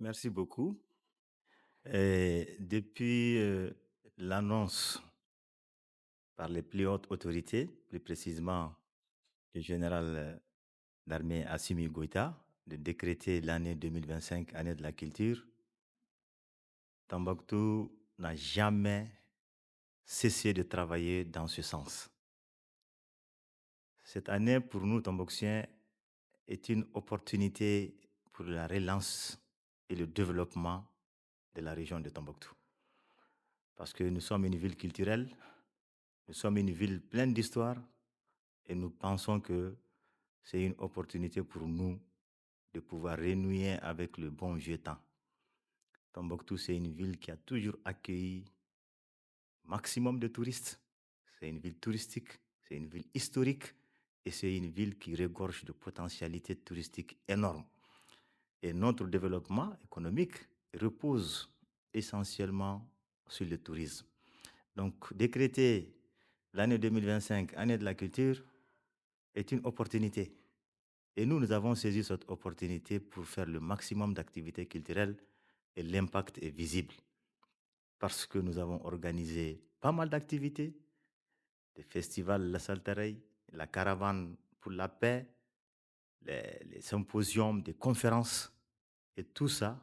Merci beaucoup. Depuis l'annonce par les plus hautes autorités, plus précisément le général d'armée Assimi Goïta, de décréter l'année 2025 année de la culture, Tombouctou n'a jamais cessé de travailler dans ce sens. Cette année, pour nous, Tombouctiens, est une opportunité pour la relance et le développement de la région de Tombouctou. Parce que nous sommes une ville culturelle, nous sommes une ville pleine d'histoire et nous pensons que c'est une opportunité pour nous de pouvoir renouer avec le bon vieux temps. Tombouctou, c'est une ville qui a toujours accueilli maximum de touristes. C'est une ville touristique, c'est une ville historique et c'est une ville qui regorge de potentialités touristiques énormes. Et notre développement économique repose essentiellement sur le tourisme. Donc, décréter l'année 2025, année de la culture, est une opportunité. Et nous avons saisi cette opportunité pour faire le maximum d'activités culturelles et l'impact est visible. Parce que nous avons organisé pas mal d'activités, des festivals La Saltareille, la caravane pour la paix, les symposiums, des conférences. Et tout ça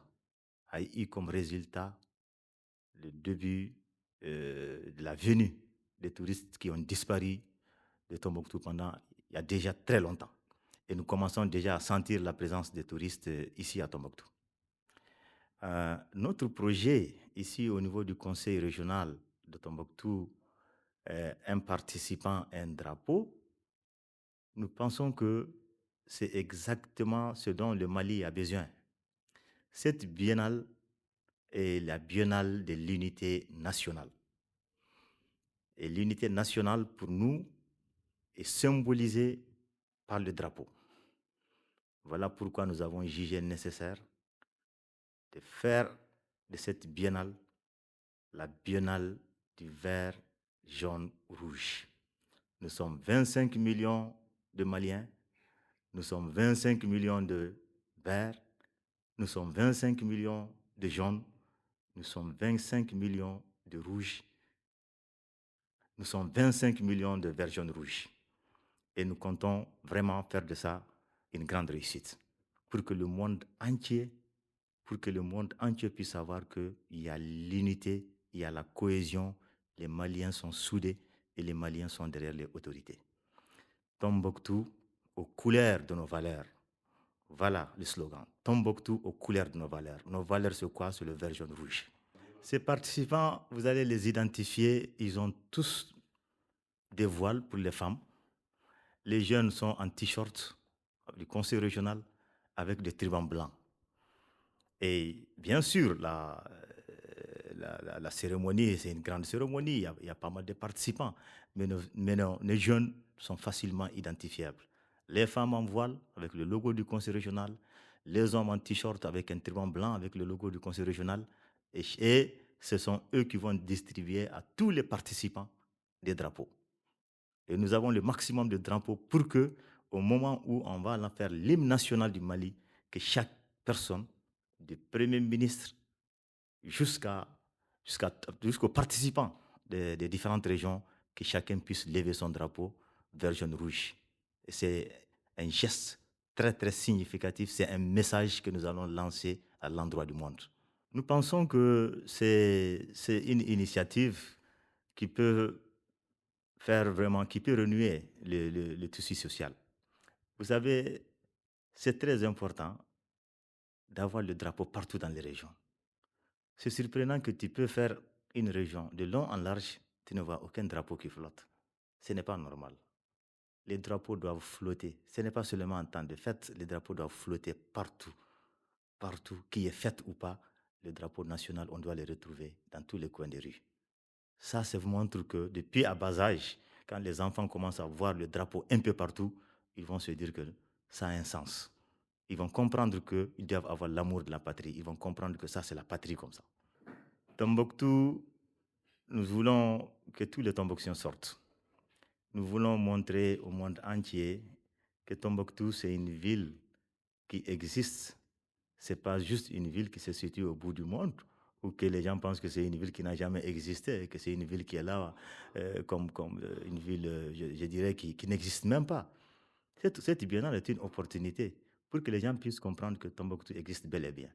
a eu comme résultat le début de la venue des touristes qui ont disparu de Tombouctou pendant il y a déjà très longtemps. Et nous commençons déjà à sentir la présence des touristes ici à Tombouctou. Notre projet ici au niveau du conseil régional de Tombouctou, un participant, un drapeau, nous pensons que c'est exactement ce dont le Mali a besoin. Cette biennale est la biennale de l'unité nationale. Et l'unité nationale, pour nous, est symbolisée par le drapeau. Voilà pourquoi nous avons jugé nécessaire de faire de cette biennale la biennale du vert, jaune, rouge. Nous sommes 25 millions de Maliens, nous sommes 25 millions de verts, nous sommes 25 millions de jaunes, nous sommes 25 millions de rouges, nous sommes 25 millions de verts, jaunes, rouges. Et nous comptons vraiment faire de ça une grande réussite pour que le monde entier, puisse savoir qu'il y a l'unité, il y a la cohésion, les Maliens sont soudés et les Maliens sont derrière les autorités. Tombouctou aux couleurs de nos valeurs. Voilà le slogan. Tombouctou aux couleurs de nos valeurs. Nos valeurs, c'est quoi? C'est le vert, jaune, rouge. Ces participants, vous allez les identifier. Ils ont tous des voiles pour les femmes. Les jeunes sont en t-shirt du conseil régional avec des turbans blancs. Et bien sûr, la cérémonie, c'est une grande cérémonie, il y a pas mal de participants, mais les jeunes sont facilement identifiables. Les femmes en voile avec le logo du conseil régional, les hommes en t-shirt avec un turban blanc avec le logo du conseil régional, et ce sont eux qui vont distribuer à tous les participants des drapeaux. Et nous avons le maximum de drapeaux pour que, au moment où on va faire l'hymne national du Mali, que chaque personne, du Premier ministre jusqu'à, jusqu'aux participants des différentes régions, que chacun puisse lever son drapeau vert, jaune, rouge. Et c'est un geste très, très significatif. C'est un message que nous allons lancer à l'endroit du monde. Nous pensons que c'est une initiative qui peut faire vraiment, qui peut renouer le tissu social. Vous savez, c'est très important d'avoir le drapeau partout dans les régions. C'est surprenant que tu peux faire une région de long en large, tu ne vois aucun drapeau qui flotte. Ce n'est pas normal. Les drapeaux doivent flotter. Ce n'est pas seulement en temps de fête, les drapeaux doivent flotter partout. Partout, qu'il y ait fête ou pas, le drapeau national, on doit les retrouver dans tous les coins des rues. Ça vous montre que depuis à bas âge, quand les enfants commencent à voir le drapeau un peu partout, ils vont se dire que ça a un sens. Ils vont comprendre qu'ils doivent avoir l'amour de la patrie. Ils vont comprendre que ça, c'est la patrie comme ça. Tombouctou, nous voulons que tous les Tombouctiens sortent. Nous voulons montrer au monde entier que Tombouctou, c'est une ville qui existe C'est pas juste une ville qui se situe au bout du monde ou que les gens pensent que c'est une ville qui n'a jamais existé, que c'est une ville qui est là, une ville, je dirais, qui n'existe même pas. Cette biennale est une opportunité pour que les gens puissent comprendre que Tombouctou existe bel et bien.